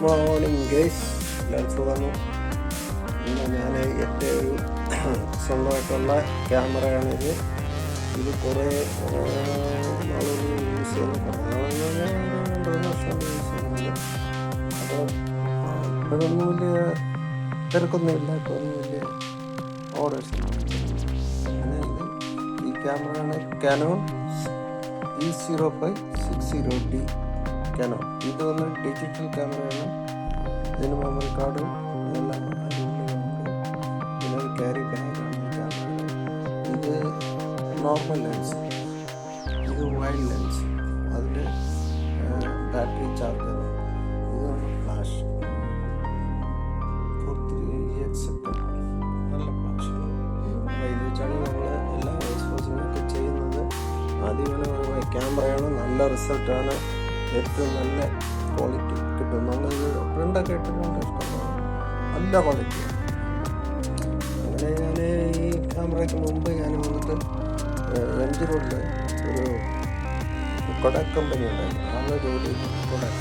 Morning guys, എല്ലാവർക്കും വന്നു. ഇന്ന് ഞാൻ എൻ്റെ ഒരു സ്വന്തമായിട്ടുള്ള ക്യാമറയാണിത്. ഇത് കുറേ നാളുകൾ യൂസ് ചെയ്യുന്ന 2 വർഷം യൂസ് ചെയ്യുന്നുണ്ട്. അപ്പോൾ ഇപ്പോഴൊന്നും വലിയ തിരക്കൊന്നുമില്ല, ഇപ്പോഴൊന്നും വലിയ ഓർഡേഴ്സ്. ഈ ക്യാമറയാണ് Canon E0560D Canon. ഇതൊന്ന് ഡിജിറ്റൽ ക്യാമറയാണ്. ഇതിന് മെമ്മറി കാർഡ് എല്ലാം ഇതിനൊരു ക്യാരി ബാഗാണ് ഈ ക്യാമറ. ഇത് നോർമൽ ലെൻസ്, ഇത് വൈഡ് ലെൻസ്, അതിൽ ബാറ്ററി ചാർജർ, ഇതാണ് ഫ്ലാഷ് 3x നല്ല ഫ്ലാഷാണ്. അപ്പോൾ ഇത് വെച്ചാണ് നമ്മൾ എല്ലാ എക്സ്പോസിങ്ങൊക്കെ ചെയ്യുന്നത്. അതിമനോഹരമായ ക്യാമറയാണ്, നല്ല റിസൾട്ടാണ്, ഏറ്റവും നല്ല ക്വാളിറ്റി കിട്ടും. നമ്മളിത് പ്രിൻ്റൊക്കെ ഇട്ടിട്ടുണ്ട്, ഇഷ്ടമാണ്, നല്ല ക്വാളിറ്റി. അങ്ങനെ ഞാൻ ഈ ക്യാമറയ്ക്ക് മുമ്പ് ഞാൻ വന്നിട്ട് MG റോഡിൽ ഒരു കൊഡാക് കമ്പനി ഉണ്ടായിരുന്നു. അവിടെ ജോലി കൊഡാക്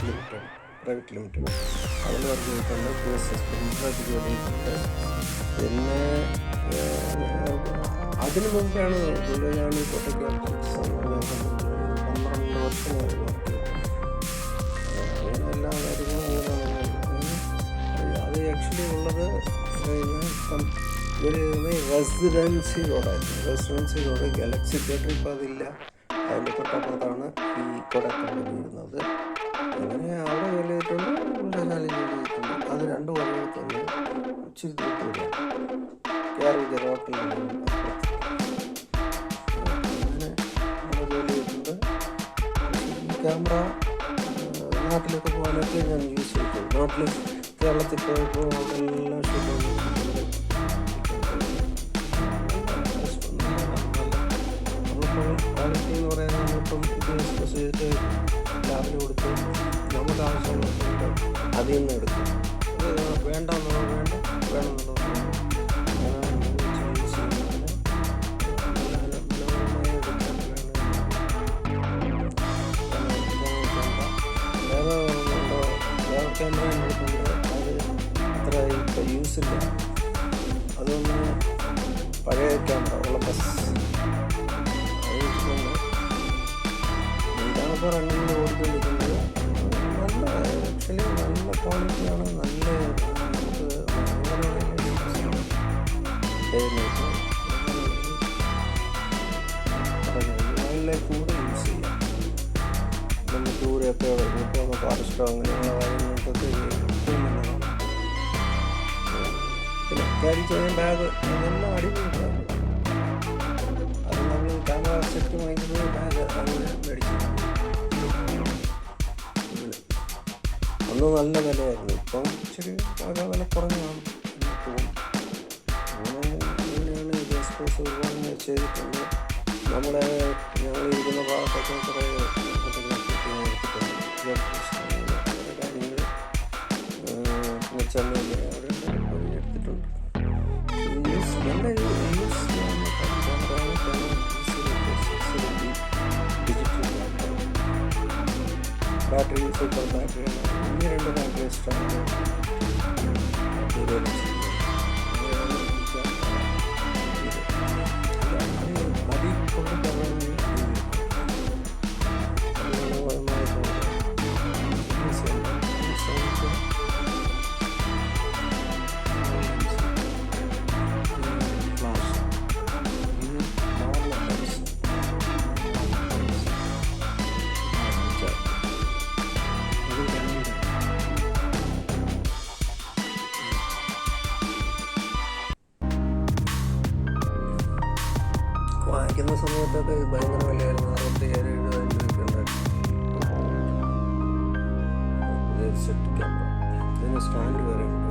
ലിമിറ്റഡ്, പ്രൈവറ്റ് ലിമിറ്റഡ്, അതിൽ വർക്ക് ചെയ്തിട്ടുണ്ട്. പ്രിൻസിപ്പലായിട്ട് ജോലി ചെയ്തിട്ടുണ്ട്. പിന്നെ അതിന് മുമ്പാണ് ഞാൻ ഈ ഫോട്ടോഗ്രാഫി 12 വർഷമായി വർക്ക് ചെയ്തത്. അങ്ങനെ എല്ലാ കാര്യങ്ങളും അങ്ങനെ അത് ആക്ച്വലി ഉള്ളത് ഒരു റെസിഡൻസി റോഡായിരുന്നു. റെസിഡൻസി റോഡ് ഗാലക്സി തിയേറ്റർ ഇപ്പോൾ അതില്ല, അതിൻ്റെ തൊട്ടപ്പുറത്താണ് ഈ കൊഡാക് കമ്പനി വരുന്നത്. അങ്ങനെ അവിടെ ജോലി ചെയ്തിട്ടുണ്ട്, ഇവിടെ ജോലി ചെയ്തിട്ടുണ്ട്. അത് 2 കൊല്ലം തന്നെ ഇച്ചിരി ദൂരത്തില്ല കേരള ഹോട്ടലിൽ അങ്ങനെ അവിടെ ജോലി ചെയ്തിട്ടുണ്ട്. ഈ ക്യാമറ നാട്ടിലൊക്കെ പോകാനൊക്കെ ഞാൻ യൂസ് ചെയ്തിട്ടുണ്ട്. നാട്ടിൽ കേരളത്തിൽ പോയപ്പോൾ അവിടെല്ലാം ഷൂട്ട് ചെയ്തിട്ടുണ്ട്. ക്വാളിറ്റി എന്ന് പറയുന്നത് നമ്മളിപ്പം ഇത് എക്സ്പോസ് ചെയ്തിട്ട് ലാബിൽ കൊടുത്ത് നമ്മുടെ ആവശ്യമുള്ളതുകൊണ്ട് അതിൽ നിന്ന് എടുക്കും. അത് വേണമെന്നുള്ളത് വേണമെന്നുള്ളത് യൂസ് ചെയ്യുന്നത് മനോഹരമായ ഒരു ക്യാമറയാണ്. വേറെ ക്യാമറ എടുക്കുന്നുണ്ട്, അത് അത്ര ഇപ്പോൾ യൂസില്ല. അതൊന്ന് പഴയ ക്യാമറ ഒളിമ്പസ് ഇതാണിപ്പോൾ റണ്ണിങ്ങിൽ ഓടിക്കൊണ്ടിരിക്കുന്നത്. നല്ല ആക്ച്വലി നല്ല ക്വാളിറ്റിയാണ്, നല്ല നമുക്ക് വൈൽഡ് ലൈഫ് കൂടെ യൂസ് ചെയ്യാം. നമുക്ക് ദൂരെയൊക്കെ ഇപ്പോൾ ഫോറസ്റ്റോ അങ്ങനെയുള്ള കാര്യങ്ങൾക്കൊക്കെ നല്ലതാണ്. പിന്നെ ക്യാരി ചെയ്യാൻ ബാഗ് ഇതെല്ലാം അടിപൊളിയാണ്. അത് നമ്മൾ ക്യാമറ സെറ്റ് വാങ്ങിക്കുന്നത് ബാഗ് അങ്ങനെ മേടിച്ചു. അന്ന് നല്ല വിലയായിരുന്നു, ഇപ്പം ഇച്ചിരി വളരെ വില കുറഞ്ഞാണ് തോന്നും. അങ്ങനെയാണ് ഇത് എക്സ്പോസ് ഒരുപാട് ചെയ്തിട്ടുണ്ട്. ഞങ്ങൾ ഇരിക്കുന്ന ഭാഗത്തൊക്കെ കുറേ ഫോട്ടോഗ്രാഫി എടുത്തിട്ടുണ്ട്. കാര്യങ്ങൾ ചെന്നൈയിൽ അവിടെ എടുത്തിട്ടുണ്ട്. നല്ല യൂസ് ഡിജിറ്റൽ ബാറ്ററി, സൂപ്പർ ബാറ്ററിയാണ്. ഈ 2 ബാറ്ററി എക്സ്ട്രാണ് വാങ്ങിക്കുന്ന സമയത്തൊക്കെ ഭയങ്കര വിലയായിരുന്നു. 67-70 ഉണ്ടായിരുന്നു. സെറ്റ് ക്യാമറ, ഇതിന് സ്റ്റാൻഡ് വരെ ഉണ്ട്.